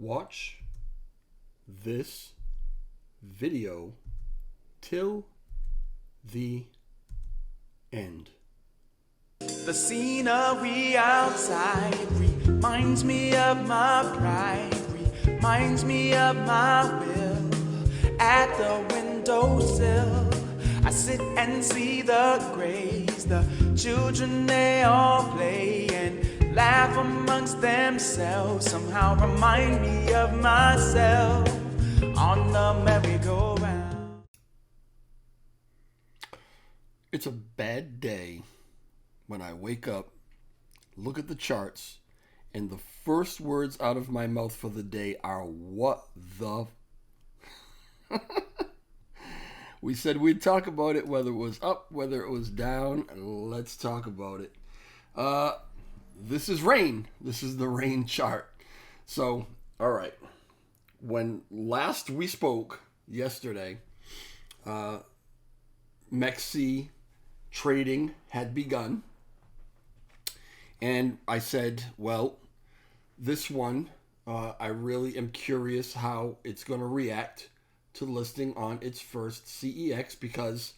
Watch this video till the end. The scenery outside reminds me of my pride, reminds me of my will. At the windowsill, I sit and see the grays, the children, they all play and laugh amongst themselves. Somehow remind me of myself on the merry-go-round. It's a bad day when I wake up, look at the charts, and the first words out of my mouth for the day are, what the... We said we'd talk about it, whether it was up, whether it was down. Let's talk about it. This is rain. This is the rain chart. So, all right. When last we spoke, yesterday, MEXC trading had begun. And I said, well, this one, I really am curious how it's going to react to listing on its first CEX, because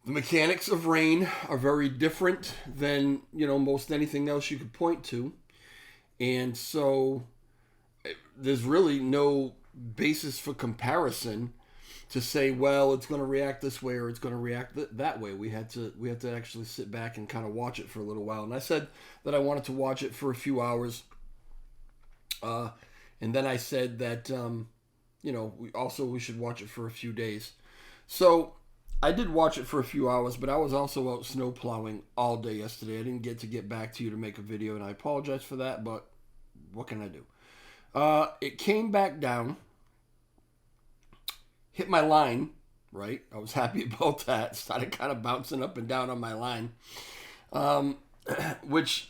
the mechanics of rain are very different than, most anything else you could point to. And so there's really no basis for comparison to say, well, it's going to react this way or it's going to react that way. We had to actually sit back and kind of watch it for a little while. And I said that I wanted to watch it for a few hours. And then I said that, we should watch it for a few days. So I did watch it for a few hours, but I was also out snow plowing all day yesterday. I didn't get back to you to make a video, and I apologize for that, but what can I do? It came back down, hit my line, right? I was happy about that. Started kind of bouncing up and down on my line, which,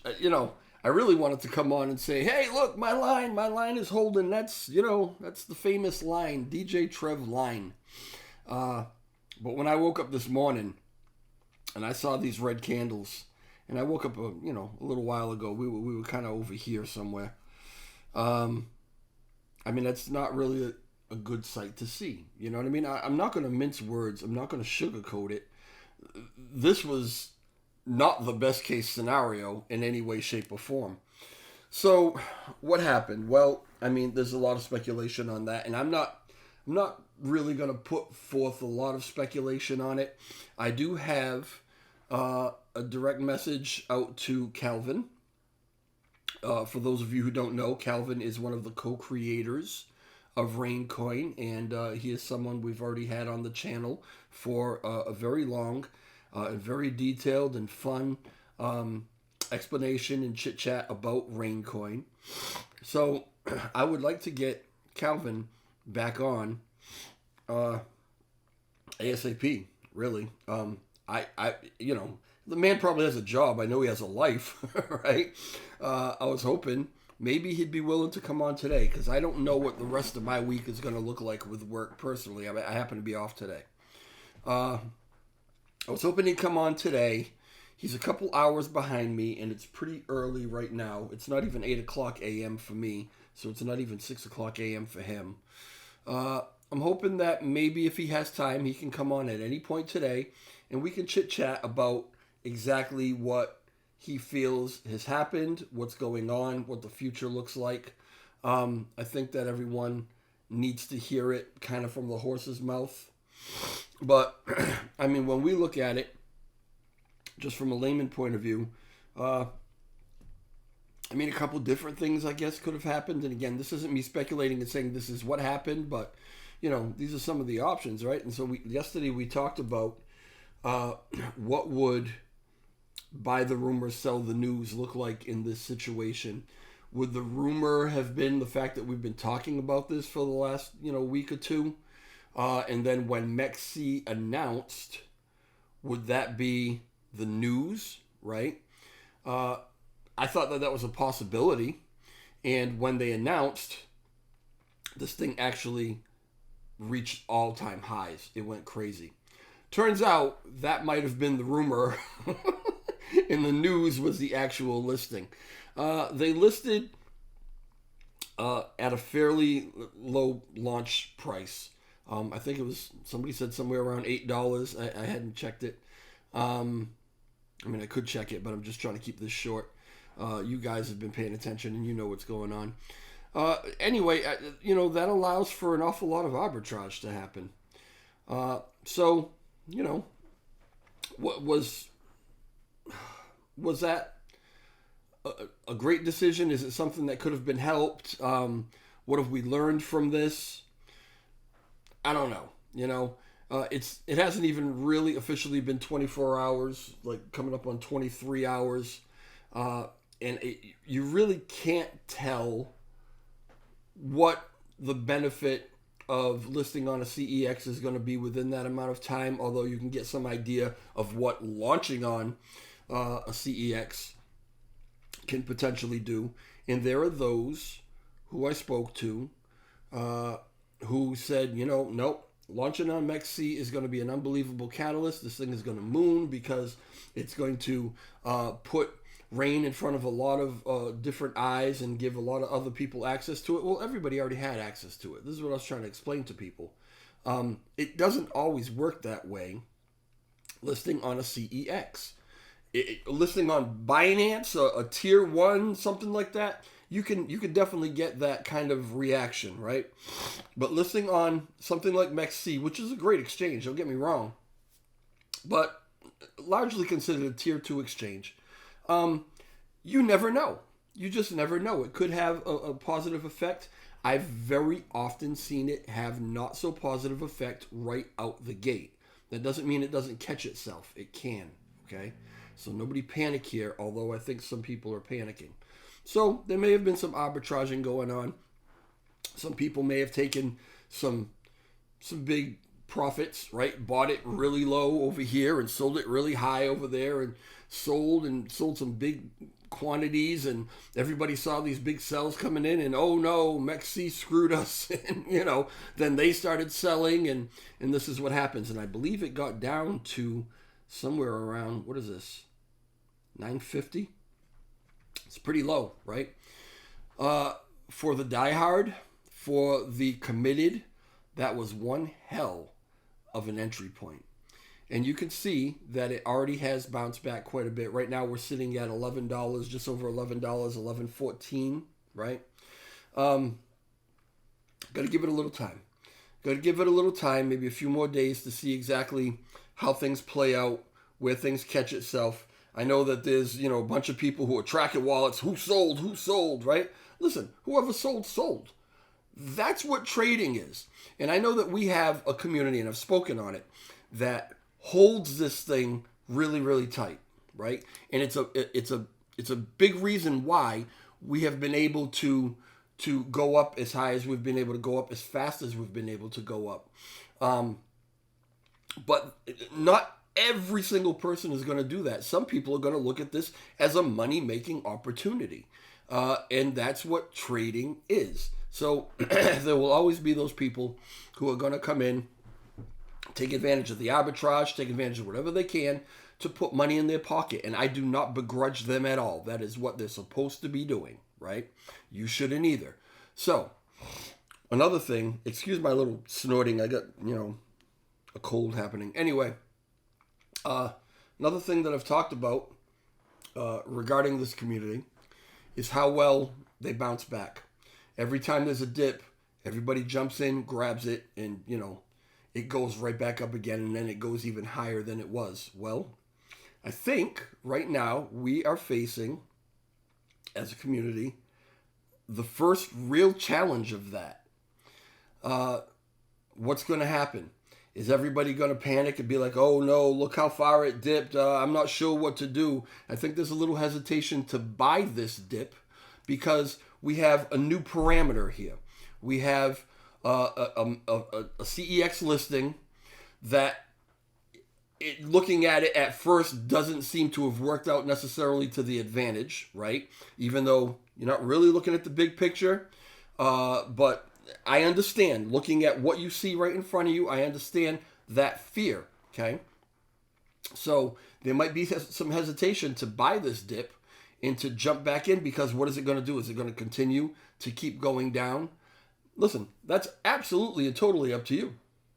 I really wanted to come on and say, hey, look, my line is holding. That's the famous line, DJ Trev line. But when I woke up this morning and I saw these red candles, and I woke up, a little while ago, we were kind of over here somewhere. That's not really a good sight to see. You know what I mean? I'm not going to mince words. I'm not going to sugarcoat it. This was not the best case scenario in any way, shape, or form. So what happened? Well, there's a lot of speculation on that, and I'm not really going to put forth a lot of speculation on it. I do have a direct message out to Calvin. For those of you who don't know, Calvin is one of the co-creators of Raincoin, and he is someone we've already had on the channel for a very long, very detailed and fun explanation and chit-chat about Raincoin. So I would like to get Calvin back on ASAP, really. The man probably has a job. I know he has a life, right? I was hoping maybe he'd be willing to come on today, because I don't know what the rest of my week is going to look like with work personally. I happen to be off today. I was hoping he'd come on today. He's a couple hours behind me, and it's pretty early right now. It's not even 8 o'clock a.m. for me, so it's not even 6 o'clock a.m. for him. I'm hoping that maybe if he has time, he can come on at any point today, and we can chit-chat about exactly what he feels has happened, what's going on, what the future looks like. I think that everyone needs to hear it kind of from the horse's mouth. But, when we look at it, just from a layman point of view, a couple different things, I guess, could have happened. And again, this isn't me speculating and saying this is what happened, but, these are some of the options, right? And so yesterday we talked about what would buy the rumor, sell the news look like in this situation. Would the rumor have been the fact that we've been talking about this for the last, week or two? And then when MEXC announced, would that be the news, right? I thought that was a possibility. And when they announced, this thing actually reached all-time highs. It went crazy. Turns out that might have been the rumor and the news was the actual listing. They listed at a fairly low launch price. I think it was, somebody said somewhere around $8. I hadn't checked it. I mean, I could check it, but I'm just trying to keep this short. You guys have been paying attention and you know what's going on. Anyway, that allows for an awful lot of arbitrage to happen. So, what was that a great decision? Is it something that could have been helped? What have we learned from this? I don't know. It hasn't even really officially been 24 hours, like coming up on 23 hours. You really can't tell what the benefit of listing on a CEX is going to be within that amount of time, although you can get some idea of what launching on a CEX can potentially do. And there are those who I spoke to who said, nope, launching on MEXC is going to be an unbelievable catalyst. This thing is going to moon because it's going to put rain in front of a lot of different eyes and give a lot of other people access to it. Well, everybody already had access to it. This is what I was trying to explain to people. It doesn't always work that way listing on a CEX. Listing on Binance, a tier 1, something like that, you can definitely get that kind of reaction, right? But listing on something like MEXC, which is a great exchange, don't get me wrong, but largely considered a tier 2 exchange, you never know. You just never know. It could have a positive effect. I've very often seen it have not so positive effect right out the gate. That doesn't mean it doesn't catch itself. It can, okay? So nobody panic here, although I think some people are panicking. So there may have been some arbitraging going on. Some people may have taken some big profits, right? Bought it really low over here and sold it really high over there, and sold some big quantities, and everybody saw these big sells coming in, and oh no, MEXC screwed us, and then they started selling, and this is what happens. And I believe it got down to somewhere around, what is this, 950? It's pretty low, right? For the diehard, for the committed, that was one hell of an entry point. And you can see that it already has bounced back quite a bit. Right now we're sitting at $11, just over $11, $11.14, right? Got to give it a little time. Got to give it a little time, maybe a few more days to see exactly how things play out, where things catch itself. I know that there's, a bunch of people who are tracking wallets. Who sold, right? Listen, whoever sold. That's what trading is. And I know that we have a community, and I've spoken on it, that holds this thing really, really tight, right? And it's a big reason why we have been able to go up as high as we've been able to go up, as fast as we've been able to go up. But not every single person is going to do that. Some people are going to look at this as a money-making opportunity. And that's what trading is. So there will always be those people who are going to come in, take advantage of the arbitrage, take advantage of whatever they can to put money in their pocket. And I do not begrudge them at all. That is what they're supposed to be doing, right? You shouldn't either. So another thing, excuse my little snorting. I got, a cold happening. Anyway, another thing that I've talked about regarding this community is how well they bounce back. Every time there's a dip, everybody jumps in, grabs it, and, it goes right back up again, and then it goes even higher than it was. Well, I think right now we are facing, as a community, the first real challenge of that. What's going to happen? Is everybody going to panic and be like, oh no, look how far it dipped. I'm not sure what to do. I think there's a little hesitation to buy this dip because we have a new parameter here. We have a CEX listing that, looking at it at first, doesn't seem to have worked out necessarily to the advantage, right? Even though you're not really looking at the big picture. But I understand, looking at what you see right in front of you, I understand that fear, okay? So there might be some hesitation to buy this dip, and to jump back in, because what is it going to do? Is it going to continue to keep going down? Listen, that's absolutely and totally up to you.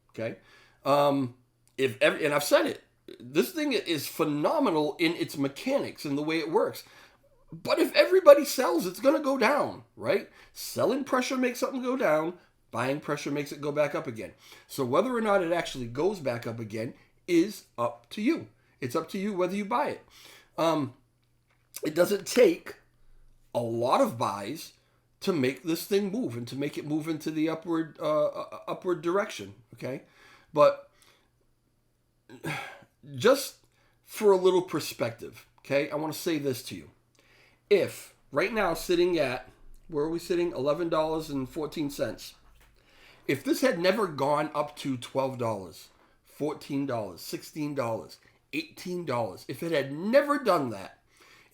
Okay. And I've said it, this thing is phenomenal in its mechanics and the way it works. But if everybody sells, it's going to go down, right? Selling pressure makes something go down. Buying pressure makes it go back up again. So whether or not it actually goes back up again is up to you. It's up to you whether you buy it. It doesn't take a lot of buys to make this thing move and to make it move into the upward direction, okay? But just for a little perspective, okay, I want to say this to you. If right now sitting at, where are we sitting? $11.14. If this had never gone up to $12, $14, $16, $18, if it had never done that,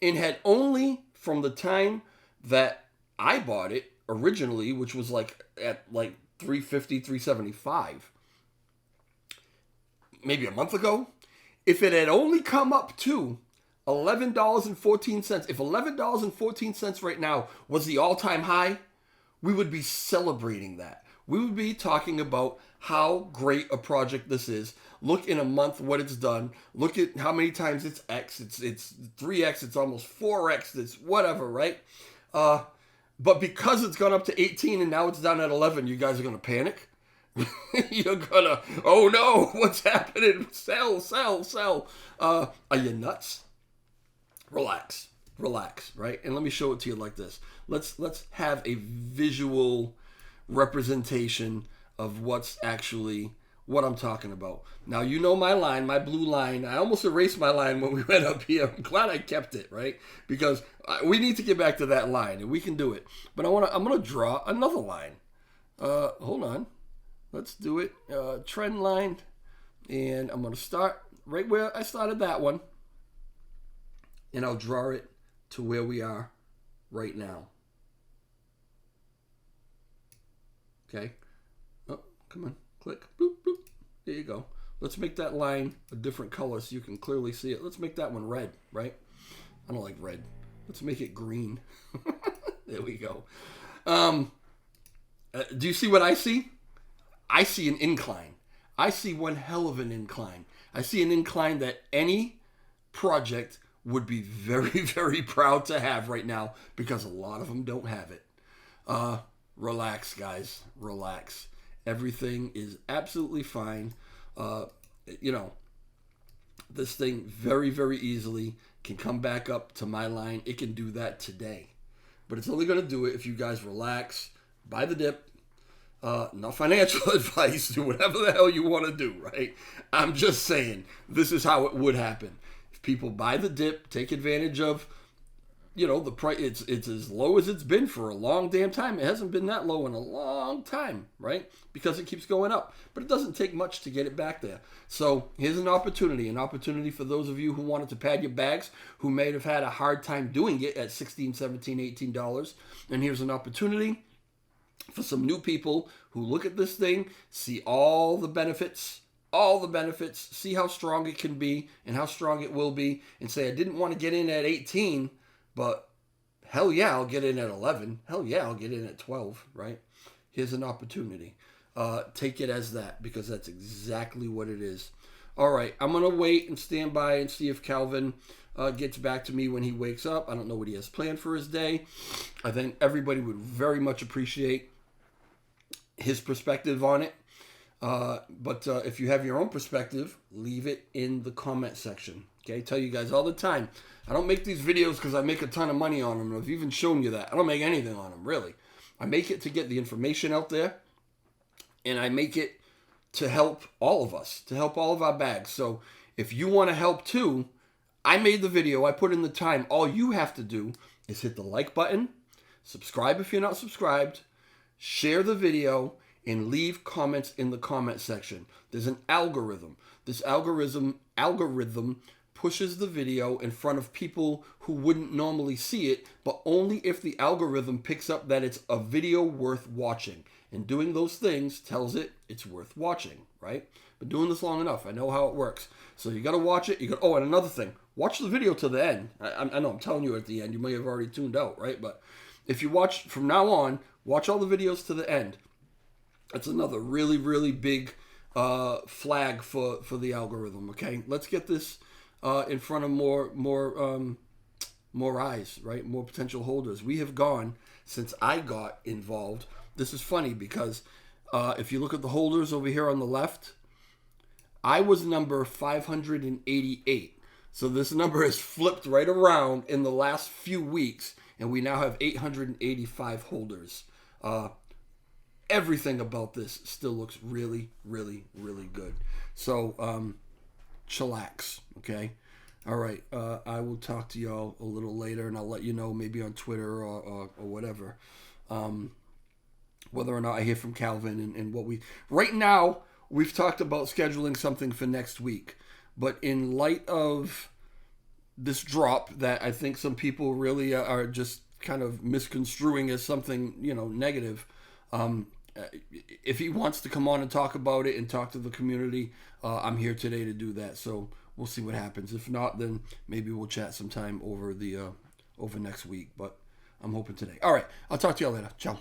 and had only from the time that I bought it originally, which was at $350, $375, maybe a month ago, if it had only come up to $11.14, if $11.14 right now was the all-time high, we would be celebrating that. We would be talking about how great a project this is. Look in a month what it's done. Look at how many times it's X. It's 3X. It's almost 4X. It's whatever, right? But because it's gone up to 18 and now it's down at 11, you guys are going to panic. You're going to, oh no, what's happening? Sell. Are you nuts? Relax, right? And let me show it to you like this. Let's have a visual representation of what I'm talking about. Now, you know my line, my blue line. I almost erased my line when we went up here. I'm glad I kept it, right? Because we need to get back to that line, and we can do it. But I'm going to draw another line. Hold on. Let's do it. Trend line. And I'm going to start right where I started that one. And I'll draw it to where we are right now. Okay. Oh, come on. Click. Boop, boop. There you go. Let's make that line a different color so you can clearly see it. Let's make that one red, right? I don't like red. Let's make it green. There we go. Do you see what I see? I see an incline. I see one hell of an incline. I see an incline that any project would be very, very proud to have right now, because a lot of them don't have it. Relax, guys. Relax. Everything is absolutely fine. This thing very, very easily can come back up to my line. It can do that today. But it's only going to do it if you guys relax, buy the dip. Not financial advice. Do whatever the hell you want to do, right? I'm just saying, this is how it would happen. If people buy the dip, take advantage of, the price. It's as low as it's been for a long damn time. It hasn't been that low in a long time, right? Because it keeps going up. But it doesn't take much to get it back there. So here's an opportunity for those of you who wanted to pad your bags, who may have had a hard time doing it at $16, $17, $18. And here's an opportunity for some new people who look at this thing, see all the benefits, see how strong it can be and how strong it will be, and say, I didn't want to get in at 18, but hell yeah, I'll get in at 11. Hell yeah, I'll get in at 12, right? Here's an opportunity. Take it as that, because that's exactly what it is. All right, I'm going to wait and stand by and see if Calvin gets back to me when he wakes up. I don't know what he has planned for his day. I think everybody would very much appreciate his perspective on it. But if you have your own perspective, leave it in the comment section. Okay, I tell you guys all the time, I don't make these videos because I make a ton of money on them. I've even shown you that. I don't make anything on them, really. I make it to get the information out there, and I make it to help all of us, to help all of our bags. So if you want to help too, I made the video, I put in the time. All you have to do is hit the like button, subscribe if you're not subscribed, share the video, and leave comments in the comment section. There's an algorithm. This algorithm pushes the video in front of people who wouldn't normally see it, but only if the algorithm picks up that it's a video worth watching. And doing those things tells it it's worth watching, right? Been doing this long enough. I know how it works. So you got to watch it. Oh, and another thing. Watch the video to the end. I know I'm telling you at the end. You may have already tuned out, right? But if you watch from now on, watch all the videos to the end. That's another really, really big flag for the algorithm, okay? Let's get this in front of more eyes, right? More potential holders. We have gone, since I got involved. This is funny because if you look at the holders over here on the left, I was number 588. So this number has flipped right around in the last few weeks, and we now have 885 holders. Everything about this still looks really, really, really good. So chillax, okay? All right, I will talk to y'all a little later, and I'll let you know maybe on Twitter or whatever. Whether or not I hear from Calvin and what we... Right now, we've talked about scheduling something for next week. But in light of this drop that I think some people really are just kind of misconstruing as something, negative, if he wants to come on and talk about it and talk to the community, I'm here today to do that. So we'll see what happens. If not, then maybe we'll chat sometime over next week. But I'm hoping today. All right, I'll talk to y'all later. Ciao.